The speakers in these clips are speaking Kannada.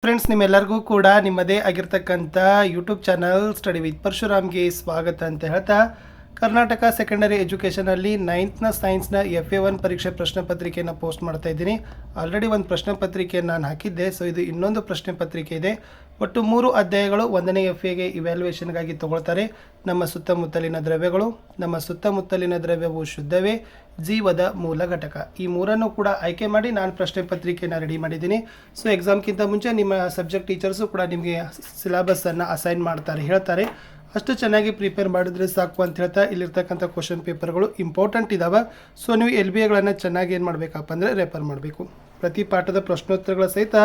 ಫ್ರೆಂಡ್ಸ್, ನಿಮ್ಮೆಲ್ಲರಿಗೂ ಕೂಡ ನಿಮ್ಮದೇ ಆಗಿರ್ತಕ್ಕಂಥ ಯೂಟ್ಯೂಬ್ ಚಾನಲ್ ಸ್ಟಡಿ ವಿತ್ ಪರಶುರಾಮ್ಗೆ ಸ್ವಾಗತ ಅಂತ ಹೇಳ್ತಾ, ಕರ್ನಾಟಕ ಸೆಕೆಂಡರಿ ಎಜುಕೇಷನಲ್ಲಿ 9th ಸೈನ್ಸ್ನ FA1 ಪರೀಕ್ಷೆ ಪ್ರಶ್ನೆ ಪತ್ರಿಕೆಯನ್ನು ಪೋಸ್ಟ್ ಮಾಡ್ತಾ ಇದ್ದೀನಿ. ಆಲ್ರೆಡಿ ಒಂದು ಪ್ರಶ್ನೆ ಪತ್ರಿಕೆಯನ್ನು ನಾನು ಹಾಕಿದ್ದೆ. ಸೊ ಇದು ಇನ್ನೊಂದು ಪ್ರಶ್ನೆ ಪತ್ರಿಕೆ ಇದೆ. ಒಟ್ಟು 3 ಅಧ್ಯಾಯಗಳು 1ನೇ FAಗೆ ಇವ್ಯಾಲ್ಯೂಯೇಷನ್ಗಾಗಿ ತಗೊಳ್ತಾರೆ. ನಮ್ಮ ಸುತ್ತಮುತ್ತಲಿನ ದ್ರವ್ಯಗಳು, ನಮ್ಮ ಸುತ್ತಮುತ್ತಲಿನ ದ್ರವ್ಯವು ಶುದ್ಧವೇ, ಜೀವದ ಮೂಲ ಘಟಕ, ಈ ಮೂರನ್ನು ಕೂಡ ಆಯ್ಕೆ ಮಾಡಿ ನಾನು ಪ್ರಶ್ನೆ ಪತ್ರಿಕೆಯನ್ನು ರೆಡಿ ಮಾಡಿದ್ದೀನಿ. ಸೊ ಎಕ್ಸಾಮ್ಗಿಂತ ಮುಂಚೆ ನಿಮ್ಮ ಸಬ್ಜೆಕ್ಟ್ ಟೀಚರ್ಸು ಕೂಡ ನಿಮಗೆ ಸಿಲೆಬಸ್ಸನ್ನು ಅಸೈನ್ ಮಾಡ್ತಾರೆ, ಹೇಳ್ತಾರೆ. ಅಷ್ಟು ಚೆನ್ನಾಗಿ ಪ್ರಿಪೇರ್ ಮಾಡಿದ್ರೆ ಸಾಕು ಅಂತ ಹೇಳ್ತಾ, ಇಲ್ಲಿರ್ತಕ್ಕಂಥ ಕ್ವಶನ್ ಪೇಪರ್ಗಳು ಇಂಪಾರ್ಟೆಂಟ್ ಇದ್ದಾವೆ. ಸೊ ನೀವು LBAಗಳನ್ನು ಚೆನ್ನಾಗಿ ಏನು ಮಾಡಬೇಕಪ್ಪ ಅಂದರೆ ರೆಫರ್ ಮಾಡಬೇಕು. ಪ್ರತಿ ಪಾಠದ ಪ್ರಶ್ನೋತ್ತರಗಳ ಸಹಿತ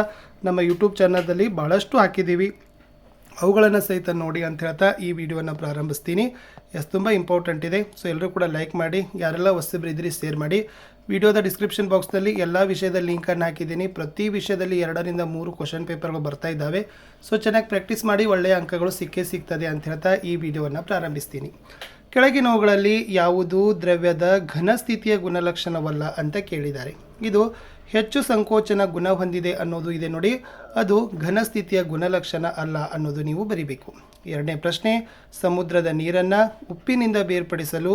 ನಮ್ಮ ಯೂಟ್ಯೂಬ್ ಚಾನಲ್ದಲ್ಲಿ ಭಾಳಷ್ಟು ಹಾಕಿದ್ದೀವಿ, ಅವುಗಳನ್ನು ಸಹಿತ ನೋಡಿ ಅಂತ ಹೇಳ್ತಾ ಈ ವಿಡಿಯೋನ ಪ್ರಾರಂಭಿಸ್ತೀನಿ. ತುಂಬ ಇಂಪಾರ್ಟೆಂಟ್ ಇದೆ. ಸೊ ಎಲ್ಲರೂ ಕೂಡ ಲೈಕ್ ಮಾಡಿ, ಯಾರೆಲ್ಲ ಹೊಸಬ್ರಿದ್ರಿ ಶೇರ್ ಮಾಡಿ. ವಿಡಿಯೋದ ಡಿಸ್ಕ್ರಿಪ್ಷನ್ ಬಾಕ್ಸ್ನಲ್ಲಿ ಎಲ್ಲ ವಿಷಯದ ಲಿಂಕನ್ನು ಹಾಕಿದ್ದೀನಿ. ಪ್ರತಿ ವಿಷಯದಲ್ಲಿ 2 ರಿಂದ 3 ಕ್ವಶನ್ ಪೇಪರ್ಗಳು ಬರ್ತಾ ಇದ್ದಾವೆ. ಸೊ ಚೆನ್ನಾಗಿ ಪ್ರಾಕ್ಟೀಸ್ ಮಾಡಿ, ಒಳ್ಳೆಯ ಅಂಕಗಳು ಸಿಗ್ತದೆ ಅಂತ ಹೇಳ್ತಾ ಈ ವಿಡಿಯೋವನ್ನು ಪ್ರಾರಂಭಿಸ್ತೀನಿ. ಕೆಳಗಿನವುಗಳಲ್ಲಿ ಯಾವುದು ದ್ರವ್ಯದ ಘನ ಸ್ಥಿತಿಯ ಗುಣಲಕ್ಷಣವಲ್ಲ ಅಂತ ಕೇಳಿದ್ದಾರೆ. ಇದು ಹೆಚ್ಚು ಸಂಕೋಚನ ಗುಣ ಹೊಂದಿದೆ ಅನ್ನೋದು ಇದೆ ನೋಡಿ, ಅದು ಘನ ಸ್ಥಿತಿಯ ಗುಣಲಕ್ಷಣ ಅಲ್ಲ ಅನ್ನೋದು ನೀವು ಬರಿಬೇಕು. 2ನೇ ಪ್ರಶ್ನೆ, ಸಮುದ್ರದ ನೀರನ್ನು ಉಪ್ಪಿನಿಂದ ಬೇರ್ಪಡಿಸಲು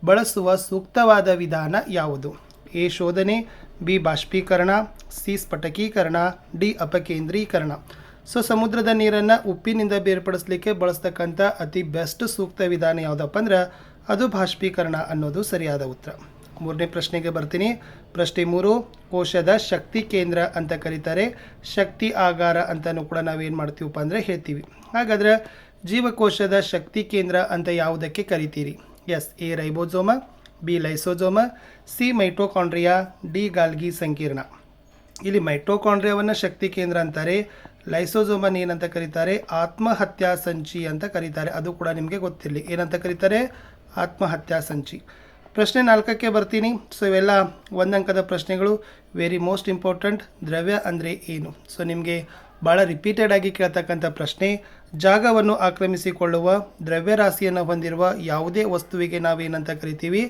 ಬಳಸುವ ಸೂಕ್ತವಾದ ವಿಧಾನ ಯಾವುದು? ಎ ಶೋಧನೆ, ಬಿ ಬಾಷ್ಪೀಕರಣ, ಸಿ ಸ್ಫಟಕೀಕರಣ, ಡಿ ಅಪಕೇಂದ್ರೀಕರಣ. ಸೊ ಸಮುದ್ರದ ನೀರನ್ನು ಉಪ್ಪಿನಿಂದ ಬೇರ್ಪಡಿಸಲಿಕ್ಕೆ ಬಳಸ್ತಕ್ಕಂಥ ಅತಿ ಬೆಸ್ಟ್ ಸೂಕ್ತ ವಿಧಾನ ಯಾವುದಪ್ಪ ಅಂದ್ರೆ ಅದು ಬಾಷ್ಪೀಕರಣ ಅನ್ನೋದು ಸರಿಯಾದ ಉತ್ತರ. 3ನೇ ಪ್ರಶ್ನೆಗೆ ಬರ್ತೀನಿ. ಪ್ರಶ್ನೆ 3, ಕೋಶದ ಶಕ್ತಿ ಕೇಂದ್ರ ಅಂತ ಕರೀತಾರೆ, ಶಕ್ತಿ ಆಗಾರ ಅಂತಲೂ ಕೂಡ ನಾವೇನು ಮಾಡ್ತೀವಪ್ಪ ಅಂದರೆ ಹೇಳ್ತೀವಿ. ಹಾಗಾದರೆ ಜೀವಕೋಶದ ಶಕ್ತಿ ಕೇಂದ್ರ ಅಂತ ಯಾವುದಕ್ಕೆ ಕರಿತೀರಿ? ಎಸ್, A ribosome, B lysosome, C mitochondria, D Golgi ಸಂಕೀರ್ಣ. ಇಲ್ಲಿ ಮೈಟೋಕಾಂಡ್ರಿಯಾವನ್ನು ಶಕ್ತಿ ಕೇಂದ್ರ ಅಂತಾರೆ, ಲೈಸೋಸೋಮನ್ ಏನಂತ ಕರೀತಾರೆ? ಆತ್ಮಹತ್ಯಾ ಸಂಚಿ ಅಂತ ಕರೀತಾರೆ. ಅದು ಕೂಡ ನಿಮಗೆ ಗೊತ್ತಿರಲಿ, ಏನಂತ ಕರೀತಾರೆ? ಆತ್ಮಹತ್ಯಾ ಸಂಚಿ. ಪ್ರಶ್ನೆ 4ಕ್ಕೆ ಬರ್ತೀನಿ. ಸೊ ಇವೆಲ್ಲ 1 ಅಂಕದ ಪ್ರಶ್ನೆಗಳು, ವೆರಿ ಮೋಸ್ಟ್ ಇಂಪಾರ್ಟೆಂಟ್. ದ್ರವ್ಯ ಅಂದರೆ ಏನು? ಸೊ ನಿಮಗೆ ಭಾಳ ರಿಪೀಟೆಡ್ ಆಗಿ ಕೇಳ್ತಕ್ಕಂಥ ಪ್ರಶ್ನೆ. ಜಾಗವನ್ನು ಆಕ್ರಮಿಸಿಕೊಳ್ಳುವ ದ್ರವ್ಯರಾಶಿಯನ್ನು ಹೊಂದಿರುವ ಯಾವುದೇ ವಸ್ತುವಿಗೆ ನಾವೇನಂತ ಕರಿತೀವಿ?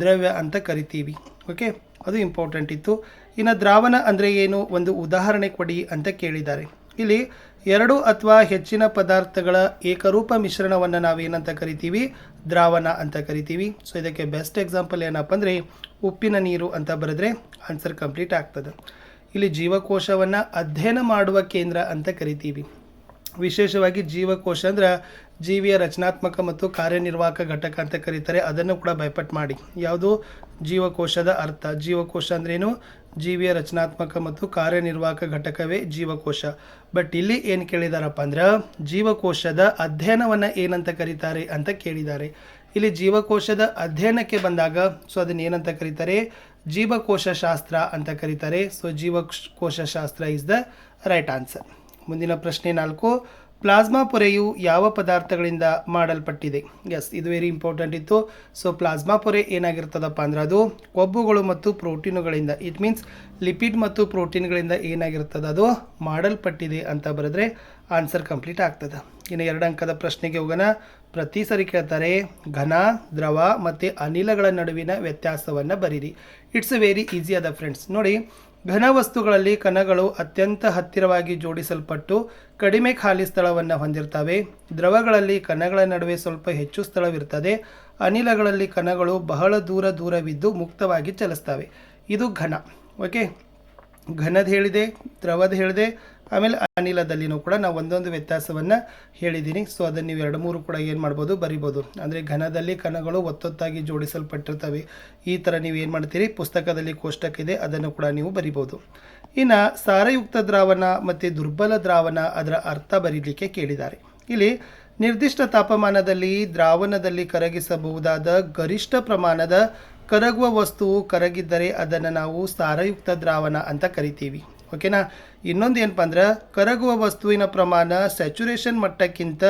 ದ್ರವ್ಯ ಅಂತ ಕರಿತೀವಿ. ಓಕೆ, ಅದು ಇಂಪಾರ್ಟೆಂಟ್ ಇತ್ತು. ಇನ್ನು ದ್ರಾವಣ ಅಂದರೆ ಏನು? ಒಂದು ಉದಾಹರಣೆ ಕೊಡಿ ಅಂತ ಕೇಳಿದ್ದಾರೆ. ಇಲ್ಲಿ 2 ಅಥವಾ ಹೆಚ್ಚಿನ ಪದಾರ್ಥಗಳ ಏಕರೂಪ ಮಿಶ್ರಣವನ್ನು ನಾವೇನಂತ ಕರಿತೀವಿ? ದ್ರಾವಣ ಅಂತ ಕರಿತೀವಿ. ಸೊ ಇದಕ್ಕೆ ಬೆಸ್ಟ್ ಎಕ್ಸಾಂಪಲ್ ಏನಪ್ಪ ಅಂದರೆ ಉಪ್ಪಿನ ನೀರು ಅಂತ ಬರೆದ್ರೆ ಆನ್ಸರ್ ಕಂಪ್ಲೀಟ್ ಆಗ್ತದೆ. ಇಲ್ಲಿ ಜೀವಕೋಶವನ್ನು ಅಧ್ಯಯನ ಮಾಡುವ ಕೇಂದ್ರ ಅಂತ ಕರಿತೀವಿ. ವಿಶೇಷವಾಗಿ ಜೀವಕೋಶ ಅಂದ್ರೆ ಜೀವಿಯ ರಚನಾತ್ಮಕ ಮತ್ತು ಕಾರ್ಯನಿರ್ವಾಹಕ ಘಟಕ ಅಂತ ಕರೀತಾರೆ. ಅದನ್ನು ಕೂಡ ಬೈಪಟ್ ಮಾಡಿ. ಯಾವುದು? ಜೀವಕೋಶದ ಅರ್ಥ. ಜೀವಕೋಶ ಅಂದ್ರೇನು? ಜೀವಿಯ ರಚನಾತ್ಮಕ ಮತ್ತು ಕಾರ್ಯನಿರ್ವಾಹಕ ಘಟಕವೇ ಜೀವಕೋಶ. ಬಟ್ ಇಲ್ಲಿ ಏನು ಕೇಳಿದಾರಪ್ಪ ಅಂದ್ರೆ ಜೀವಕೋಶದ ಅಧ್ಯಯನವನ್ನು ಏನಂತ ಕರೀತಾರೆ ಅಂತ ಕೇಳಿದ್ದಾರೆ. ಇಲ್ಲಿ ಜೀವಕೋಶದ ಅಧ್ಯಯನಕ್ಕೆ ಬಂದಾಗ ಸೊ ಅದನ್ನ ಏನಂತ ಕರೀತಾರೆ? ಜೀವಕೋಶ ಶಾಸ್ತ್ರ ಅಂತ ಕರೀತಾರೆ. ಸೊ ಜೀವಕೋಶ ಶಾಸ್ತ್ರ ಇಸ್ ದ ರೈಟ್ ಆನ್ಸರ್. ಮುಂದಿನ ಪ್ರಶ್ನೆ 4, ಪ್ಲಾಸ್ಮಾ ಪೊರೆಯು ಯಾವ ಪದಾರ್ಥಗಳಿಂದ ಮಾಡಲ್ಪಟ್ಟಿದೆ? ಎಸ್, ಇದು ವೆರಿ ಇಂಪಾರ್ಟೆಂಟ್ ಇತ್ತು. ಸೊ ಪ್ಲಾಸ್ಮಾ ಪೊರೆ ಏನಾಗಿರ್ತದಪ್ಪ ಅಂದ್ರೆ ಅದು ಕೊಬ್ಬುಗಳು ಮತ್ತು ಪ್ರೋಟೀನುಗಳಿಂದ, ಇಟ್ ಮೀನ್ಸ್ ಲಿಪಿಡ್ ಮತ್ತು ಪ್ರೋಟೀನ್ಗಳಿಂದ ಏನಾಗಿರ್ತದೆ? ಅದು ಮಾಡಲ್ಪಟ್ಟಿದೆ ಅಂತ ಬರೆದ್ರೆ ಆನ್ಸರ್ ಕಂಪ್ಲೀಟ್ ಆಗ್ತದೆ. ಇನ್ನು 2 ಅಂಕದ ಪ್ರಶ್ನೆಗೆ ಹೋಗೋಣ. ಪ್ರತಿ ಸರಿ ಕೇಳ್ತಾರೆ ಘನ, ದ್ರವ ಮತ್ತು ಅನಿಲಗಳ ನಡುವಿನ ವ್ಯತ್ಯಾಸವನ್ನು ಬರೀರಿ. ಇಟ್ಸ್ ವೆರಿ ಈಸಿ ಅದ ಫ್ರೆಂಡ್ಸ್. ನೋಡಿ, ಘನ ವಸ್ತುಗಳಲ್ಲಿ ಕಣಗಳು ಅತ್ಯಂತ ಹತ್ತಿರವಾಗಿ ಜೋಡಿಸಲ್ಪಟ್ಟು ಕಡಿಮೆ ಖಾಲಿ ಸ್ಥಳವನ್ನು ಹೊಂದಿರ್ತವೆ. ದ್ರವಗಳಲ್ಲಿ ಕಣಗಳ ನಡುವೆ ಸ್ವಲ್ಪ ಹೆಚ್ಚು ಸ್ಥಳವಿರ್ತದೆ. ಅನಿಲಗಳಲ್ಲಿ ಕಣಗಳು ಬಹಳ ದೂರವಿದ್ದು ಮುಕ್ತವಾಗಿ ಚಲಿಸ್ತವೆ. ಇದು ಘನ. ಓಕೆ, ಘನದ ಹೇಳಿದೆ, ದ್ರವದ ಹೇಳಿದೆ, ಆಮೇಲೆ ಅನಿಲದಲ್ಲಿನೂ ಕೂಡ ನಾವು ಒಂದೊಂದು ವ್ಯತ್ಯಾಸವನ್ನು ಹೇಳಿದ್ದೀನಿ. ಸೊ ಅದನ್ನು ನೀವು 2-3 ಕೂಡ ಏನು ಮಾಡ್ಬೋದು? ಬರಿಬೋದು. ಅಂದರೆ ಘನದಲ್ಲಿ ಕಣಗಳು ಒತ್ತೊತ್ತಾಗಿ ಜೋಡಿಸಲ್ಪಟ್ಟಿರ್ತವೆ. ಈ ಥರ ನೀವು ಏನು ಮಾಡ್ತೀರಿ? ಪುಸ್ತಕದಲ್ಲಿ ಕೋಷ್ಟಕ ಇದೆ, ಅದನ್ನು ಕೂಡ ನೀವು ಬರಿಬೋದು. ಇನ್ನು ಸಾರಯುಕ್ತ ದ್ರಾವಣ ಮತ್ತು ದುರ್ಬಲ ದ್ರಾವಣ, ಅದರ ಅರ್ಥ ಬರೀಲಿಕ್ಕೆ ಕೇಳಿದ್ದಾರೆ. ಇಲ್ಲಿ ನಿರ್ದಿಷ್ಟ ತಾಪಮಾನದಲ್ಲಿ ದ್ರಾವಣದಲ್ಲಿ ಕರಗಿಸಬಹುದಾದ ಗರಿಷ್ಠ ಪ್ರಮಾಣದ ಕರಗುವ ವಸ್ತುವು ಕರಗಿದ್ದರೆ ಅದನ್ನು ನಾವು ಸಾರಯುಕ್ತ ದ್ರಾವಣ ಅಂತ ಕರಿತೀವಿ. ಓಕೆನಾ? ಇನ್ನೊಂದು ಏನಪ್ಪ ಅಂದ್ರೆ ಕರಗುವ ವಸ್ತುವಿನ ಪ್ರಮಾಣ ಸ್ಯಾಚುರೇಷನ್ ಮಟ್ಟಕ್ಕಿಂತ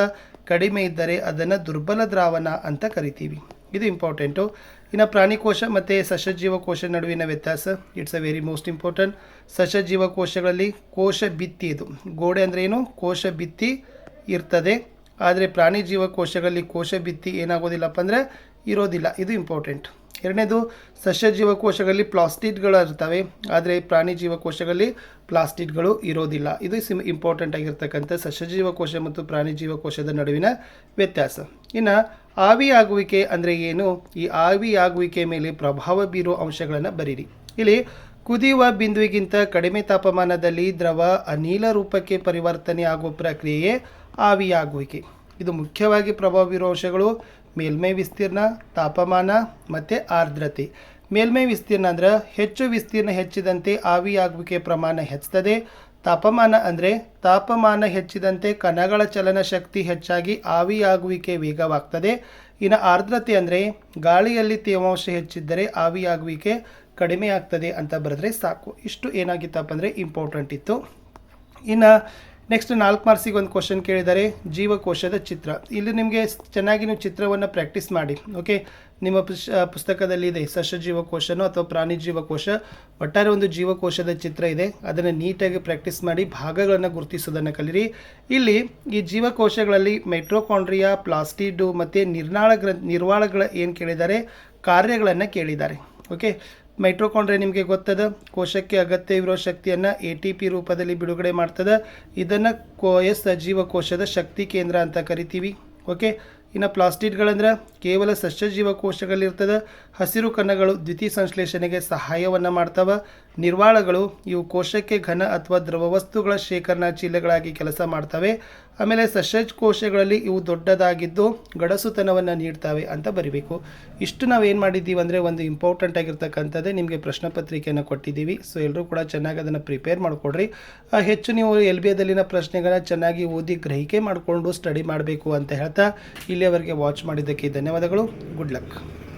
ಕಡಿಮೆ ಇದ್ದರೆ ಅದನ್ನು ದುರ್ಬಲ ದ್ರಾವಣ ಅಂತ ಕರಿತೀವಿ. ಇದು ಇಂಪಾರ್ಟೆಂಟು. ಇನ್ನು ಪ್ರಾಣಿಕೋಶ ಮತ್ತು ಸಸ್ಯಜೀವಕೋಶ ನಡುವಿನ ವ್ಯತ್ಯಾಸ, it's a very most important. ಸಸ್ಯಜೀವಕೋಶಗಳಲ್ಲಿ ಕೋಶ ಭಿತ್ತಿ, ಇದು ಗೋಡೆ ಅಂದರೆ ಏನು? ಕೋಶ ಭಿತ್ತಿ ಇರ್ತದೆ. ಆದರೆ ಪ್ರಾಣಿ ಜೀವಕೋಶಗಳಲ್ಲಿ ಕೋಶ ಭಿತ್ತಿ ಏನಾಗೋದಿಲ್ಲಪ್ಪ ಅಂದರೆ ಇರೋದಿಲ್ಲ. ಇದು ಇಂಪಾರ್ಟೆಂಟ್. ಎರಡನೇದು ಸಸ್ಯ ಜೀವಕೋಶಗಳಲ್ಲಿ ಪ್ಲಾಸ್ಟಿಡ್ಗಳು ಇರ್ತವೆ, ಆದರೆ ಪ್ರಾಣಿ ಜೀವಕೋಶಗಳಲ್ಲಿ ಪ್ಲಾಸ್ಟಿಡ್ಗಳು ಇರೋದಿಲ್ಲ. ಇದು ಇಂಪಾರ್ಟೆಂಟ್ ಆಗಿರ್ತಕ್ಕಂಥ ಸಸ್ಯ ಜೀವಕೋಶ ಮತ್ತು ಪ್ರಾಣಿ ಜೀವಕೋಶದ ನಡುವಿನ ವ್ಯತ್ಯಾಸ. ಇನ್ನು ಆವಿಯಾಗುವಿಕೆ ಅಂದರೆ ಏನು? ಈ ಆವಿಯಾಗುವಿಕೆ ಮೇಲೆ ಪ್ರಭಾವ ಬೀರುವ ಅಂಶಗಳನ್ನು ಬರೀರಿ. ಇಲ್ಲಿ ಕುದಿಯುವ ಬಿಂದುವಿಗಿಂತ ಕಡಿಮೆ ತಾಪಮಾನದಲ್ಲಿ ದ್ರವ ಅನಿಲ ರೂಪಕ್ಕೆ ಪರಿವರ್ತನೆ ಆಗುವ ಪ್ರಕ್ರಿಯೆಯೇ ಆವಿಯಾಗುವಿಕೆ. ಇದು ಮುಖ್ಯವಾಗಿ ಪ್ರಭಾವ ಬೀರುವ ಅಂಶಗಳು ಮೇಲ್ಮೈ ವಿಸ್ತೀರ್ಣ, ತಾಪಮಾನ ಮತ್ತು ಆರ್ದ್ರತೆ. ಮೇಲ್ಮೈ ವಿಸ್ತೀರ್ಣ ಅಂದ್ರೆ ಹೆಚ್ಚು ವಿಸ್ತೀರ್ಣ ಹೆಚ್ಚಿದಂತೆ ಆವಿಯಾಗುವಿಕೆ ಪ್ರಮಾಣ ಹೆಚ್ಚುತ್ತದೆ. ತಾಪಮಾನ ಅಂದರೆ ತಾಪಮಾನ ಹೆಚ್ಚಿದಂತೆ ಕಣಗಳ ಚಲನ ಶಕ್ತಿ ಹೆಚ್ಚಾಗಿ ಆವಿಯಾಗುವಿಕೆ ವೇಗವಾಗ್ತದೆ. ಇನ್ನು ಆರ್ದ್ರತೆ ಅಂದರೆ ಗಾಳಿಯಲ್ಲಿ ತೇವಾಂಶ ಹೆಚ್ಚಿದ್ದರೆ ಆವಿಯಾಗುವಿಕೆ ಕಡಿಮೆ ಆಗ್ತದೆ ಅಂತ ಬರೆದ್ರೆ ಸಾಕು. ಇಷ್ಟು ಏನಾಗಿತ್ತಪ್ಪ ಅಂದರೆ ಇಂಪಾರ್ಟೆಂಟ್ ಇತ್ತು. ಇನ್ನು ನೆಕ್ಸ್ಟ್ 4 ಮಾರ್ಕ್ಸಿಗೆ ಒಂದು ಕ್ವಶನ್ ಕೇಳಿದ್ದಾರೆ, ಜೀವಕೋಶದ ಚಿತ್ರ. ಇಲ್ಲಿ ನಿಮಗೆ ಚೆನ್ನಾಗಿ ನೀವು ಚಿತ್ರವನ್ನು ಪ್ರಾಕ್ಟೀಸ್ ಮಾಡಿ. ಓಕೆ, ನಿಮ್ಮ ಪುಸ್ತಕದಲ್ಲಿ ಇದೆ ಸಸ್ಯ ಜೀವಕೋಶನೋ ಅಥವಾ ಪ್ರಾಣಿ ಜೀವಕೋಶ, ಒಟ್ಟಾರೆ ಒಂದು ಜೀವಕೋಶದ ಚಿತ್ರ ಇದೆ. ಅದನ್ನು ನೀಟಾಗಿ ಪ್ರಾಕ್ಟೀಸ್ ಮಾಡಿ ಭಾಗಗಳನ್ನು ಗುರುತಿಸೋದನ್ನು ಕಲಿರಿ. ಇಲ್ಲಿ ಈ ಜೀವಕೋಶಗಳಲ್ಲಿ ಮೈಟ್ರೋಕಾಂಡ್ರಿಯಾ, ಪ್ಲಾಸ್ಟಿಡು ಮತ್ತು ನಿರ್ವಾಳಗಳ ಏನು ಕೇಳಿದ್ದಾರೆ, ಕಾರ್ಯಗಳನ್ನು ಕೇಳಿದ್ದಾರೆ. ಓಕೆ, ಮೈಟ್ರೋಕಾಂಡ್ರಿಯಾ ನಿಮಗೆ ಗೊತ್ತದ, ಕೋಶಕ್ಕೆ ಅಗತ್ಯವಿರೋ ಶಕ್ತಿಯನ್ನು ATP ರೂಪದಲ್ಲಿ ಬಿಡುಗಡೆ ಮಾಡ್ತದೆ. ಇದನ್ನು ಜೀವಕೋಶದ ಶಕ್ತಿ ಕೇಂದ್ರ ಅಂತ ಕರಿತೀವಿ. ಓಕೆ, ಇನ್ನು ಪ್ಲಾಸ್ಟಿಡ್ಗಳಂದ್ರೆ ಕೇವಲ ಸಸ್ಯ ಜೀವಕೋಶಗಳಿರ್ತದೆ. ಹಸಿರು ಕಣಗಳು ದ್ವಿತೀಯ ಸಂಶ್ಲೇಷಣೆಗೆ ಸಹಾಯವನ್ನು ಮಾಡ್ತವೆ. ನಿರ್ವಾಳಗಳು ಇವು ಕೋಶಕ್ಕೆ ಘನ ಅಥವಾ ದ್ರವ ವಸ್ತುಗಳ ಶೇಖರಣಾ ಚೀಲಗಳಾಗಿ ಕೆಲಸ ಮಾಡ್ತವೆ. ಆಮೇಲೆ ಸಸ್ಯ ಕೋಶಗಳಲ್ಲಿ ಇವು ದೊಡ್ಡದಾಗಿದ್ದು ಗಡಸುತನವನ್ನು ನೀಡ್ತವೆ ಅಂತ ಬರಿಬೇಕು. ಇಷ್ಟು ನಾವು ಏನು ಮಾಡಿದ್ದೀವಿ ಅಂದರೆ ಒಂದು ಇಂಪಾರ್ಟೆಂಟ್ ಆಗಿರ್ತಕ್ಕಂಥದ್ದೇ ನಿಮಗೆ ಪ್ರಶ್ನೆ ಪತ್ರಿಕೆಯನ್ನು ಕೊಟ್ಟಿದ್ದೀವಿ. ಸೊ ಎಲ್ಲರೂ ಕೂಡ ಚೆನ್ನಾಗಿ ಅದನ್ನು ಪ್ರಿಪೇರ್ ಮಾಡಿಕೊಡ್ರಿ. ಹೆಚ್ಚು ನೀವು LBAದಲ್ಲಿನ ಪ್ರಶ್ನೆಗಳನ್ನ ಚೆನ್ನಾಗಿ ಓದಿ ಗ್ರಹಿಕೆ ಮಾಡಿಕೊಂಡು ಸ್ಟಡಿ ಮಾಡಬೇಕು ಅಂತ ಹೇಳ್ತಾ ಇಲ್ಲಿಯವರೆಗೆ ವಾಚ್ ಮಾಡಿದ್ದಕ್ಕೆ ಧನ್ಯವಾದಗಳು. Good luck.